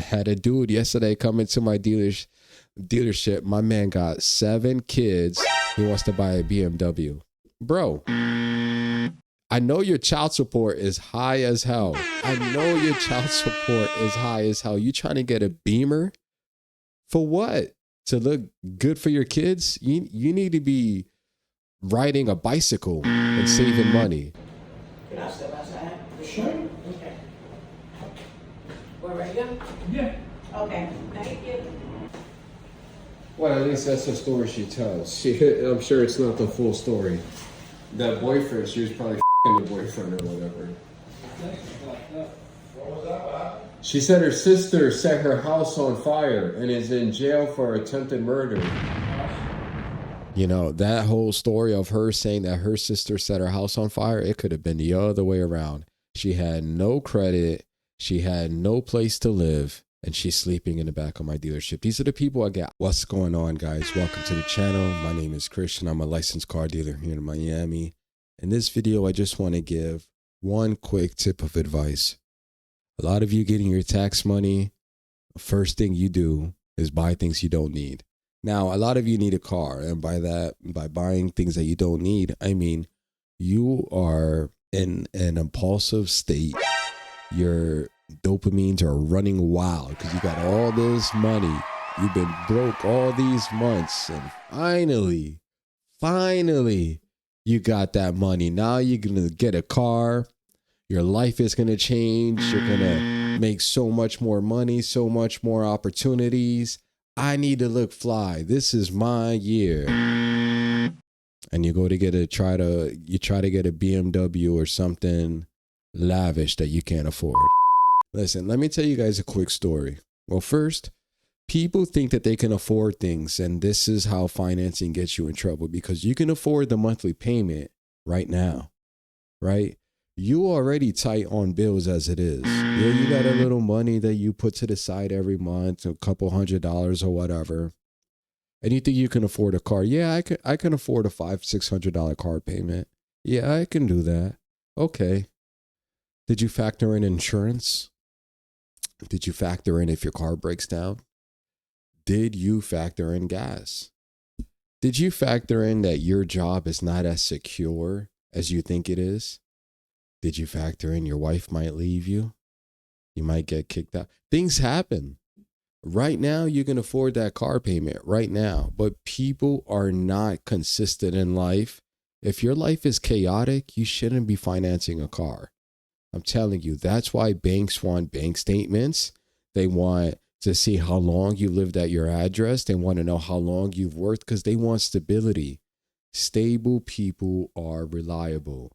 Had a dude yesterday come into my dealership. My man got 7 kids. He wants to buy a BMW. Bro, I know your child support is high as hell. I know your child support is high as hell. You trying to get a Beamer? For what? To look good for your kids? You need to be riding a bicycle and saving money. Can I step outside? Sure. Okay. We're ready to go? Yeah. Okay, thank you. Well, at least that's the story she tells. I'm sure it's not the full story. That boyfriend, she was probably the boyfriend or whatever. What was that? She said her sister set her house on fire and is in jail for attempted murder. You know, that whole story of her saying that her sister set her house on fire, it could have been the other way around. She had no credit. She had no place to live. And she's sleeping in the back of my dealership. These are the people I get. What's going on, guys? Welcome to the channel. My name is Christian. I'm a licensed car dealer here in Miami. In this video, I just want to give one quick tip of advice. A lot of you getting your tax money, first thing you do is buy things you don't need. Now, a lot of you need a car, and by buying things that you don't need, I mean you are in an impulsive state. Your dopamines are running wild because you got all this money. You've been broke all these months, and finally, you got that money. Now you're gonna get a car. Your life is gonna change. You're gonna make so much more money, so much more opportunities. I need to look fly. This is my year. And you go to try to get a BMW or something lavish that you can't afford. Listen, let me tell you guys a quick story. Well, first, people think that they can afford things, and this is how financing gets you in trouble, because you can afford the monthly payment right now, right? You already tight on bills as it is. Yeah, you got a little money that you put to the side every month, a couple $100 or whatever. And you think you can afford a car. Yeah, I can afford a $500-600 car payment. Yeah, I can do that. Okay. Did you factor in insurance? Did you factor in if your car breaks down? Did you factor in gas? Did you factor in that your job is not as secure as you think it is? Did you factor in your wife might leave you? You might get kicked out. Things happen. Right now, you can afford that car payment right now, but people are not consistent in life. If your life is chaotic, you shouldn't be financing a car. I'm telling you, that's why banks want bank statements. They want to see how long you lived at your address. They want to know how long you've worked because they want stability. Stable people are reliable.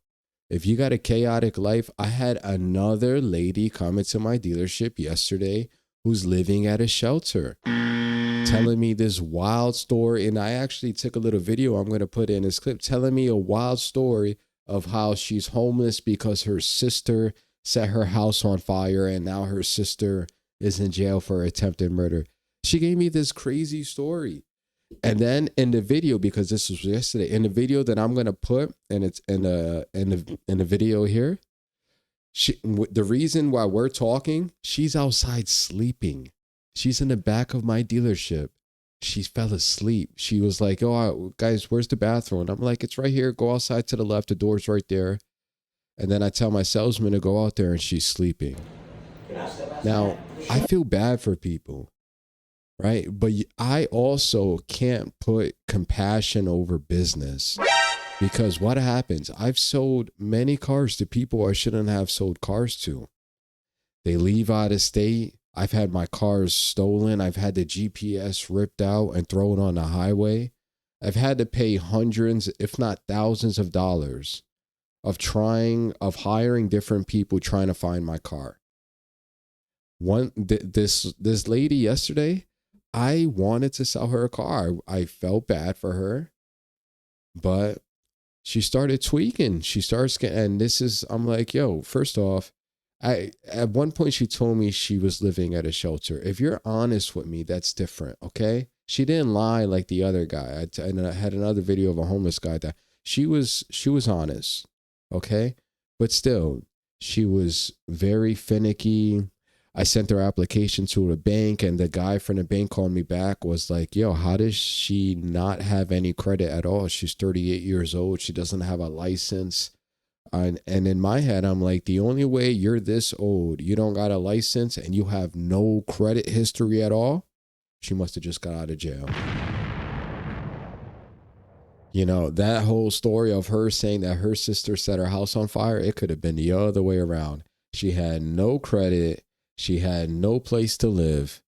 If you got a chaotic life, I had another lady come into my dealership yesterday who's living at a shelter, telling me this wild story. And I actually took a little video I'm going to put in this clip, telling me a wild story of how she's homeless because her sister set her house on fire and now her sister is in jail for attempted murder. She gave me this crazy story. And then in the video, because this was yesterday, in the video that I'm going to put, and it's in the video here, the reason why we're talking, she's outside sleeping. She's in the back of my dealership. She fell asleep. She was like, "Oh, guys, where's the bathroom?" And I'm like, "It's right here. Go outside to the left. The door's right there." And then I tell my salesman to go out there, and she's sleeping. Now, I feel bad for people, right? But I also can't put compassion over business, because what happens? I've sold many cars to people I shouldn't have sold cars to. They leave out of state. I've had my cars stolen. I've had the GPS ripped out and thrown on the highway. I've had to pay hundreds, if not thousands of dollars of hiring different people trying to find my car. This lady yesterday, I wanted to sell her a car. I felt bad for her, but she started tweaking. She starts getting, and I'm like, yo, first off, at one point she told me she was living at a shelter. If you're honest with me, that's different, okay? She didn't lie like the other guy. And I had another video of a homeless guy that she was honest, okay? But still, she was very finicky. I sent her application to the bank, and the guy from the bank called me back, was like, yo, how does she not have any credit at all? She's 38 years old. She doesn't have a license. And in my head, I'm like, the only way you're this old, you don't got a license and you have no credit history at all, she must have just got out of jail. You know, that whole story of her saying that her sister set her house on fire, it could have been the other way around. She had no credit. She had no place to live.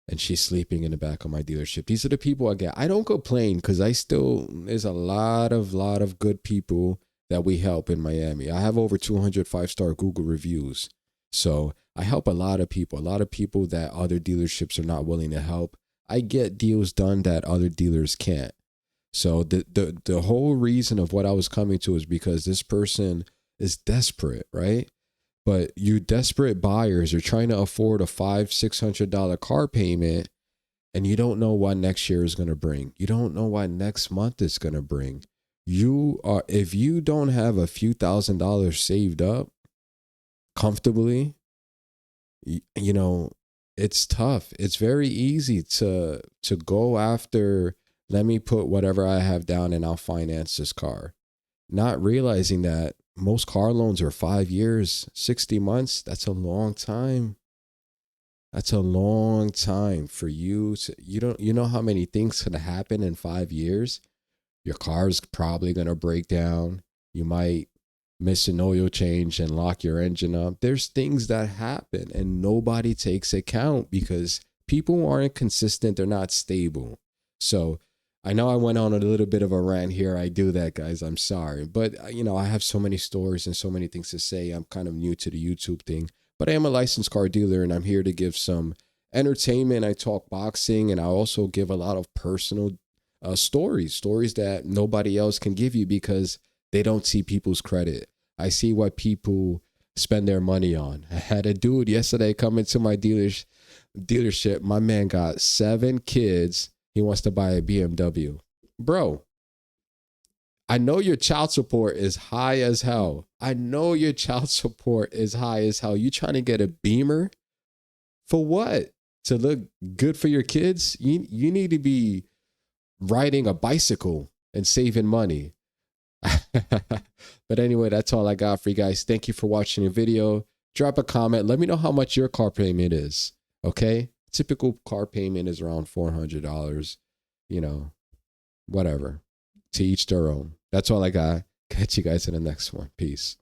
And she's sleeping in the back of my dealership. These are the people I get. I don't complain because there's a lot of good people that we help in Miami. I have over 200 5-star Google reviews. So I help a lot of people that other dealerships are not willing to help. I get deals done that other dealers can't. So the whole reason of what I was coming to is because this person is desperate, right? But you desperate buyers are trying to afford a $500-$600 car payment, and you don't know what next year is going to bring. You don't know what next month is going to bring. If you don't have a few $1,000s saved up comfortably, you know, it's tough. It's very easy to go after, let me put whatever I have down and I'll finance this car. Not realizing that most car loans are 5 years, 60 months. That's a long time. That's a long time for you. You know how many things can happen in 5 years? Your car's probably going to break down. You might miss an oil change and lock your engine up. There's things that happen and nobody takes account because people aren't consistent. They're not stable. So I know I went on a little bit of a rant here. I do that, guys. I'm sorry. But, you know, I have so many stories and so many things to say. I'm kind of new to the YouTube thing. But I am a licensed car dealer, and I'm here to give some entertainment. I talk boxing, and I also give a lot of personal stories that nobody else can give you because they don't see people's credit. I see what people spend their money on. I had a dude yesterday come into my dealership. My man got 7 kids. He wants to buy a BMW. Bro, I know your child support is high as hell. You trying to get a Beamer? For what? To look good for your kids? You need to be riding a bicycle and saving money. But anyway, that's all I got for you guys. Thank you for watching the video. Drop a comment. Let me know how much your car payment is. Okay? Typical car payment is around $400. You know, whatever. To each their own. That's all I got. Catch you guys in the next one. Peace.